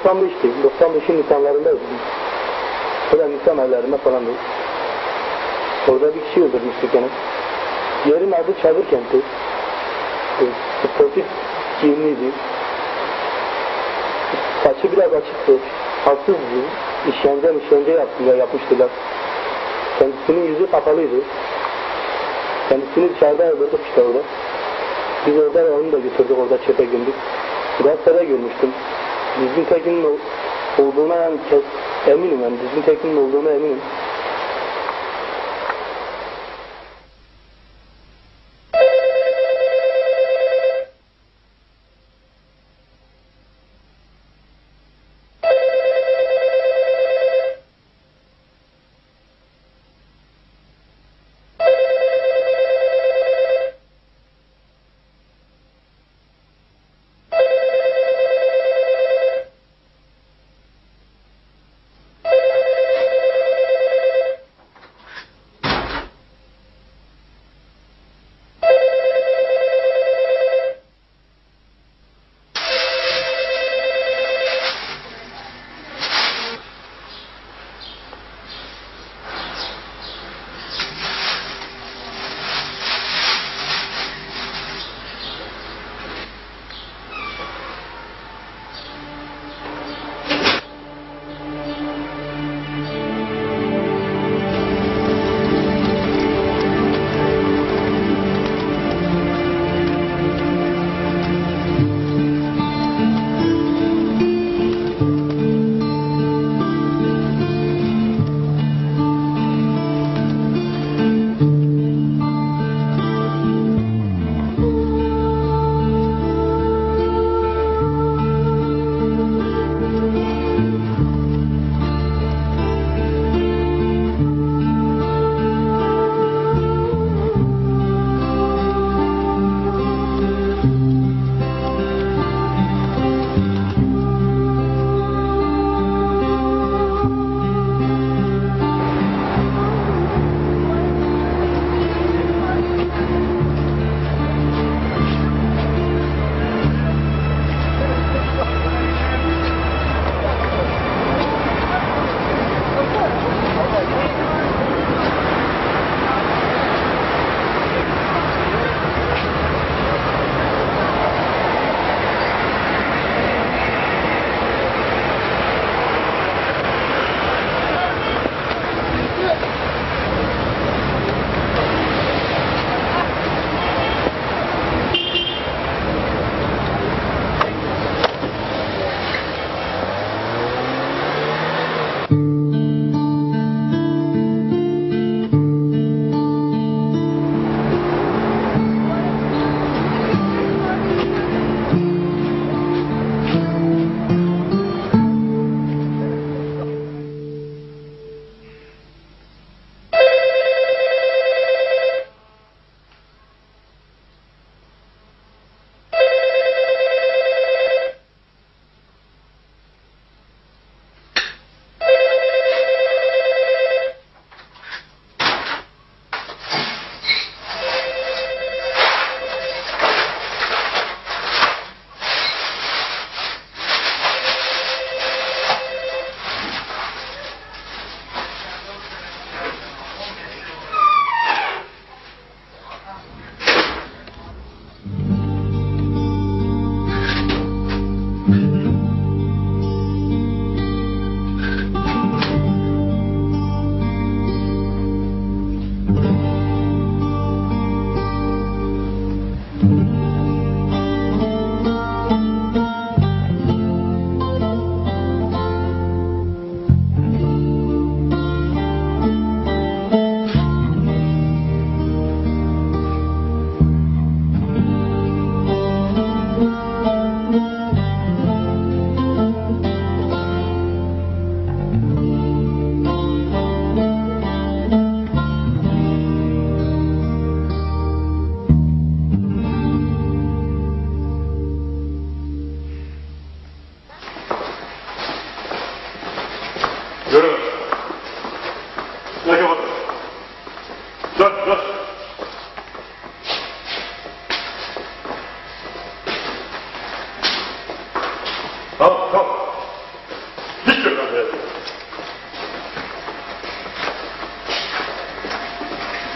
95'ti. 95'in Nisanlarındaydı. Böyle Nisan aylarında falandı. Orada bir kişi öldürmüştü gene. Yerin adı Çadır Kenti. Sportif giyimliydi. Saçı biraz açıktı. Haksızdı. İşkence yapmıştılar. Kendisinin yüzü kapalıydı. Kendisini dışarıda öldürdük işte orada. Biz orada onu da götürdük, orada çöpe gömdük. Gazetede görmüştüm. Düzgün Tekin'in olduğuna yani eminim, yani Düzgün Tekin'in olduğuna eminim.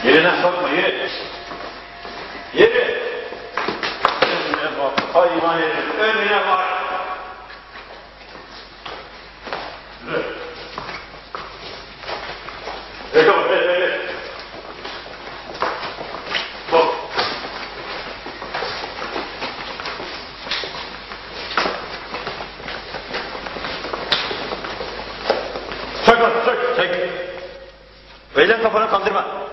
Yerine sokma, yeri. Yeri. Önüne bak, hayvan herif, önüne bak. Yürü. Yakala, hey. Bak. Çök lan, çök. Öyle kafanı kaldırma.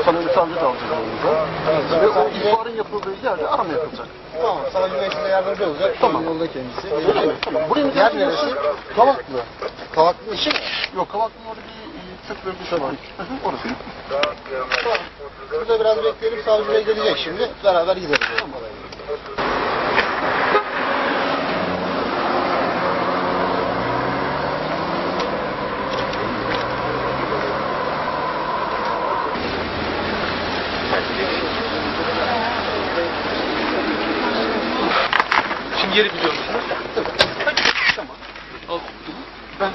Sanırım da alacağız yanımıza. Evet. Ve o ihbarın yapıldığı yerde arama yapılacak. Tamam, sana güvençle yardımcı olacak. Tamam. Yolda kendisi. Öyle mi? Tamam. Buranın Yer neresi? Kavaklı. Kavaklı işi mi? Yok, Kavaklı'nın orada bir Türk bölgesi var. Orası. Tamam. Burada biraz bekleyelim, savcı bey gelecek şimdi. Beraber gideriz. Tamam. Şimdi yeri biliyor musunuz? Tamam. Al. Ben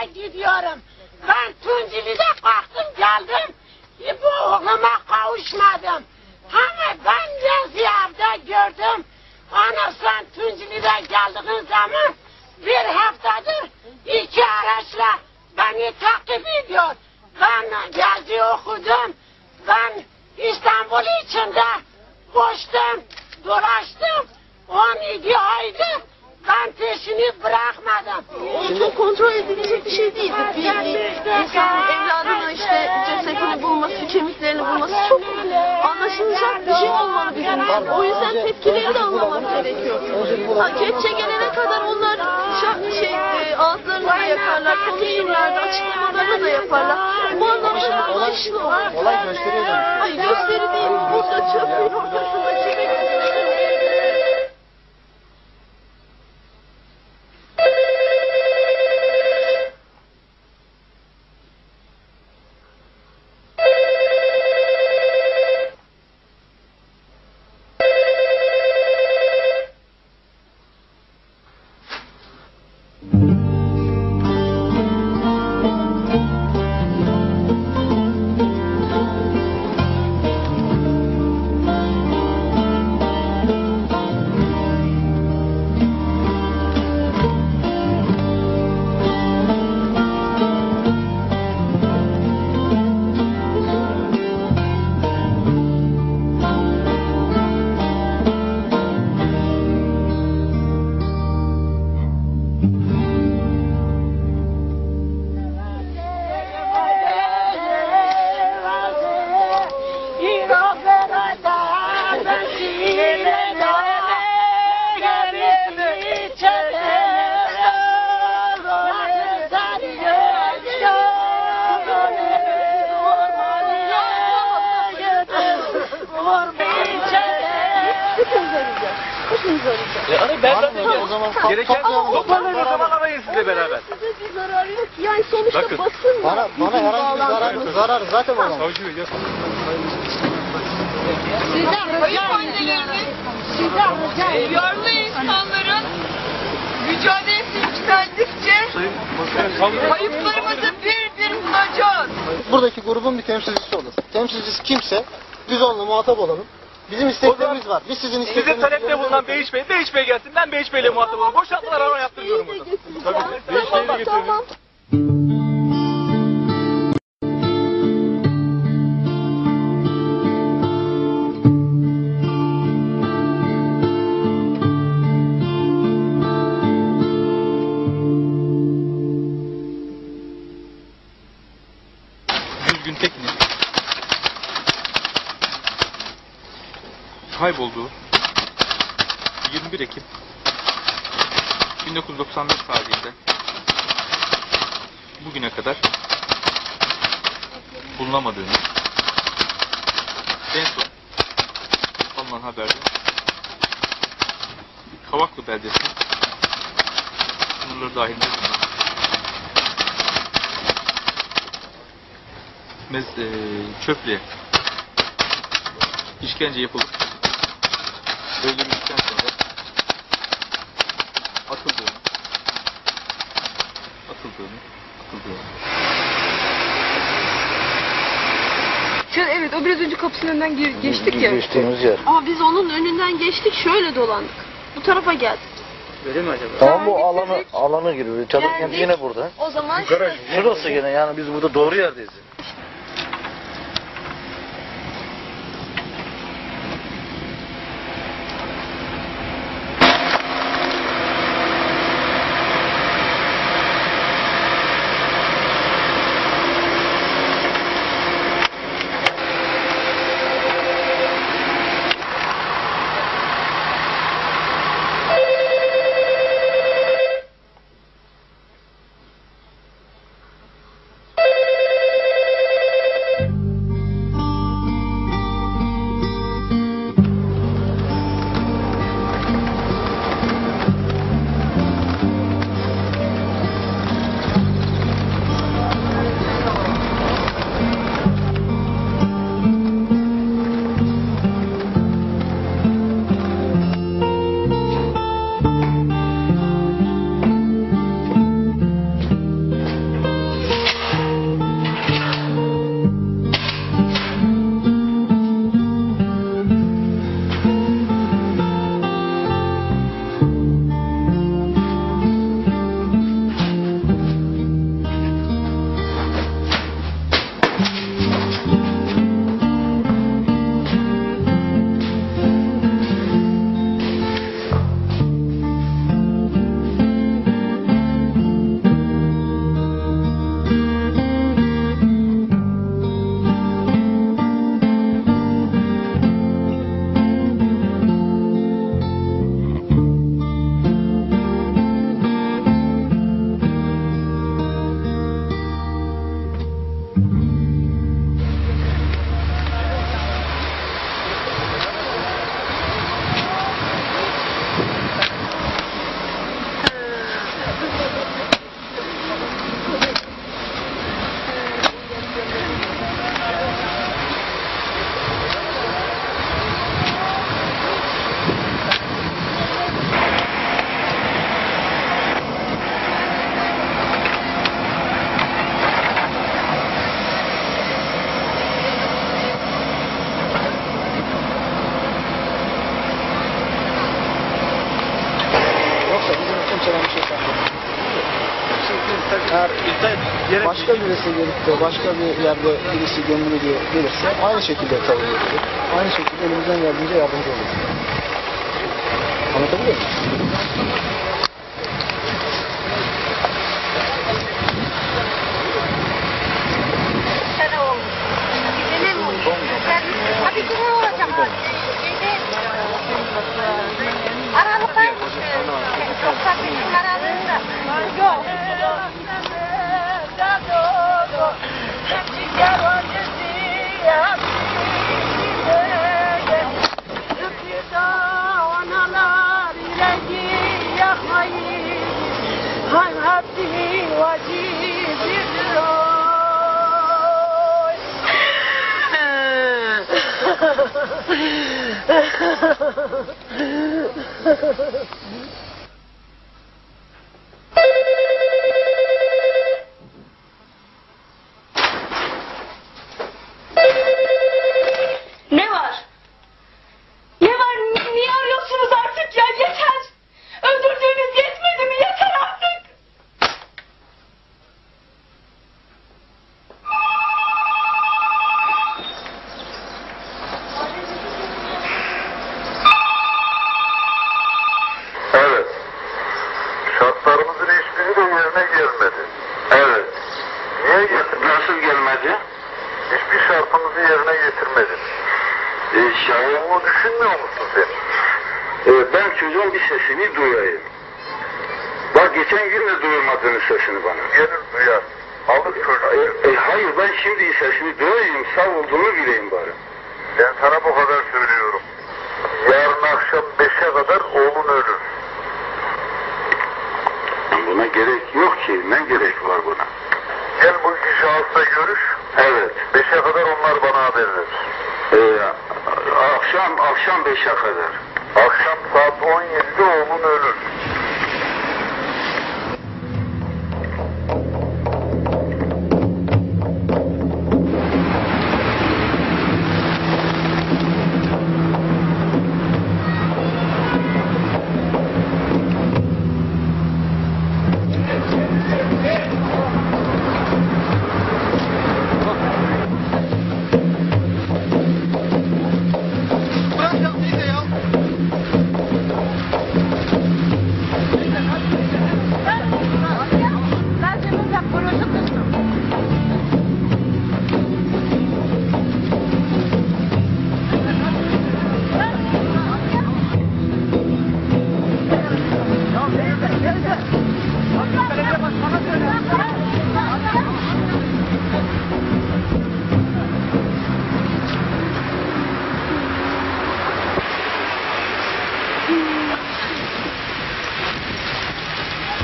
gidiyorum. Ben Tunceli'de kalktım geldim. Bu oğluma kavuşmadım. Ama ben yazıyarda gördüm. Ana sen Tunceli'de geldiğin zaman bir haftadır 2 araçla beni takip ediyor. Ben yazı okudum. Ben İstanbul içinde koştum, dolaştım. 17 aydır ben peşini bırakmadım. O çok kontrol edilecek bir şey değil. Bir insanın evladının işte cesetini bulması, kemiklerini bulması çok anlaşılacak bir şey olmalı bizim. O yüzden tepkileri de anlamak gerekiyor. Kepçe gelene kadar onlar ağızlarını da yakarlar, konuşurlar, açıklamalarını da yaparlar. Bu anlamda anlaşılır. Olay gösteriyor demek. Hayır, gösteri değil. Burada çöplüğün ortasındaki Gereken toparlayın o zaman arayın sizle beraber. size bir zararı yok. Yani sonuçta Bakın, basın Bana herhangi bir zarar zaten olamaz. Kayıp annelerimiz, duyarlı insanların mücadelesi yükseldikçe kayıplarımızı bir bir bulacağız. Buradaki grubun bir temsilcisi olur. Temsilcisi kimse biz onunla muhatap olalım. Bizim isteklerimiz var. Biz sizin Size isteklerinizi... talepte bulunan Beyiş Bey gelsin. Ben Beyiş Bey'le muhatap olayım. Boşalttılar arama yaptırıyorum burada. Tamam. Düzgün Tekin'in kaybolduğu 21 Ekim 1995 tarihinde bugüne kadar bulunamadığını en son alınan haberde Kavaklı beldesinin sınırları dahilinde bulunan çöplüğe işkence yapılıp öldürüldükten sonra atıldığını. Evet, o biraz önce kapısının önünden geçtik ya. Geçtiğimiz yer. Ama biz onun önünden geçtik, şöyle dolandık. Bu tarafa geldik. Öyle mi acaba? Tamam bu alanı giriyor. Çadır kenti yine burada. O zaman Şurası yine yani biz burada doğru yerdeyiz. Eğer başka birisi gelip de başka bir yerde birisi gönüllü diye gelirse aynı şekilde kabul edilir. Aynı şekilde elimizden geldiğince yardımcı oluruz. Anlatabiliyor muyum? Hadi kuru olacağım. Aralıkta çok sakın aralığında. Yok. Ne var? Ne var? Niye arıyorsunuz artık ya? Yeter! Öldürdüğünüz yetmedi mi? Yeter artık! Evet. Şartlarımızın hiçbiri de yerine gelmedi. Evet. Niye getirmedi? Nasıl gelmedi? Hiçbir şartımızı yerine getirmedin. Şayet bunu düşünmüyor musun sen? Ben çocuğun bir sesini duyayım. Bak geçen gün de duyurmadığın sesini bana. Gelir duyar. Alır çocuğu. Hayır ben şimdi sesini duyayım, sağ olduğunu bileyim bari. Ben sana bu kadar söylüyorum. Yarın akşam 5'e kadar oğlun ölür. Buna gerek yok ki. Ne gerek var buna? Gel bu iki şahısla görüş. Evet. 5'e kadar onlar bana haber verir. Akşam 5'e kadar. Akşam saat 17'de oğlun ölür.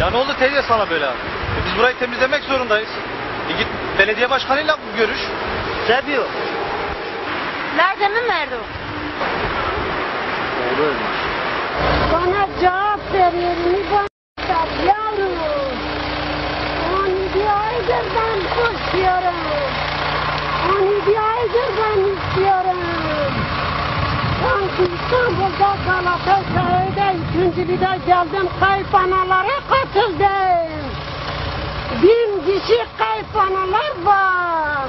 Ya ne oldu teyze sana böyle? Biz burayı temizlemek zorundayız. Git belediye başkanıyla görüş. Ne diyor? Nerede mi Merdo? Oğlu ölmüş. Bana cevap veriyorum. Bana yavrum. 12 aydır ben koşuyorum. 12 aydır ben istiyorum. Sanki İstanbul'da Galatasaray'da 3. lige geldim. Kayıp analara katıldım. 1000 kişi kayıp analar var.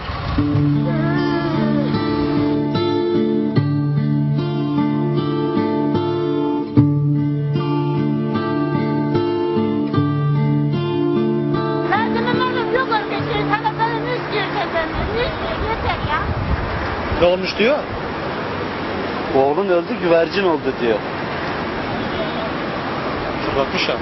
Ne olmuş diyor? Oğlun öldü, güvercin oldu diyor. Bakmış ha.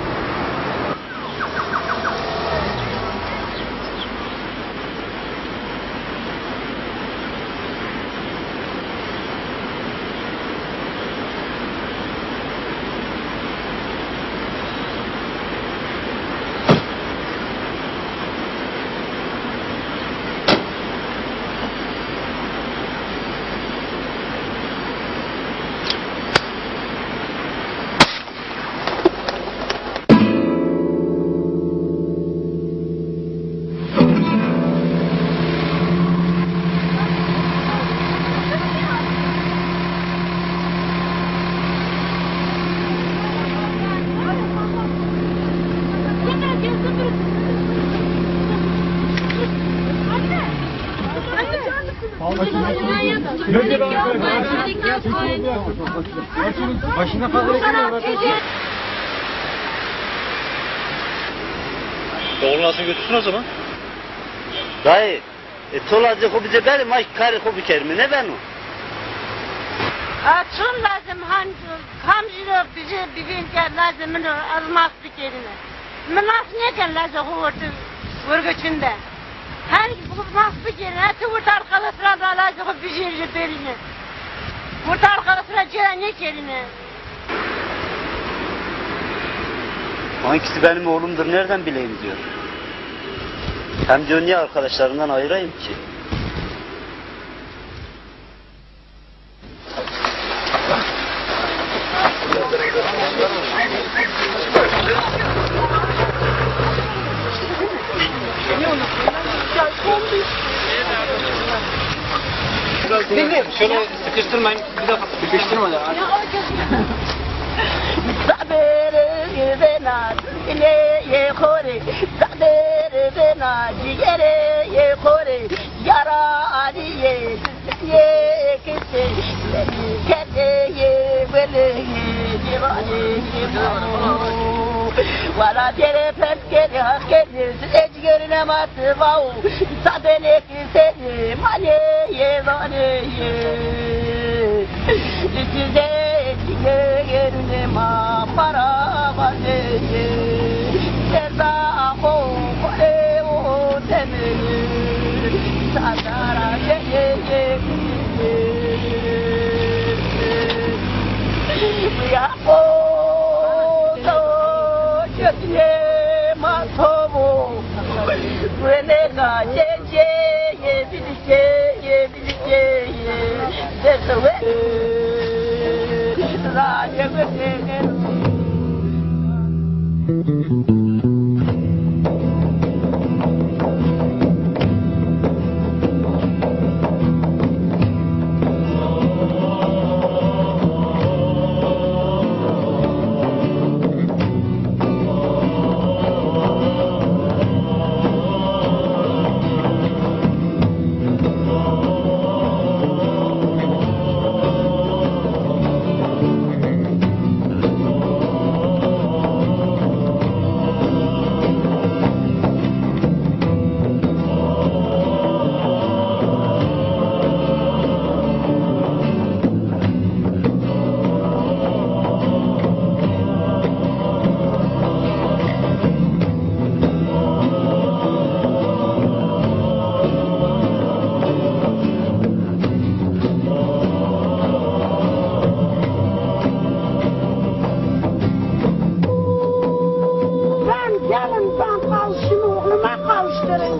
Başına fazla ekliyor. Doğrulasın götürsün o zaman. Dayı, tolacak o bize benim, ay karı o biçerim, ne ben o? Açın lazım hamcılık bizi birbirine lazım almazdık yerine. Mınas neken lazım vurgıçında. Her vurmazdık yerine tuvurt arkadaşlar da lazım bizi beline. Vurt arkadaşlar cerenlik yerine. Hangisi benim oğlumdur, nereden bileyim diyor. Hem diyor niye arkadaşlarından ayırayım ki? Şöyle sıkıştırmayın. Bir dakika sıkıştırma ya. Wala tere petkeri hakkeri ecgerine matbau sadene kiseni mane ye vane ye size ecgerine ma para vane ye seza ho kore o teme sadara ye ye ya o ye matobo renega ye bilike desewe la ye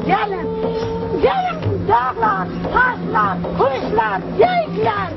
Gelin dağlar, taşlar, kuşlar, geyikler,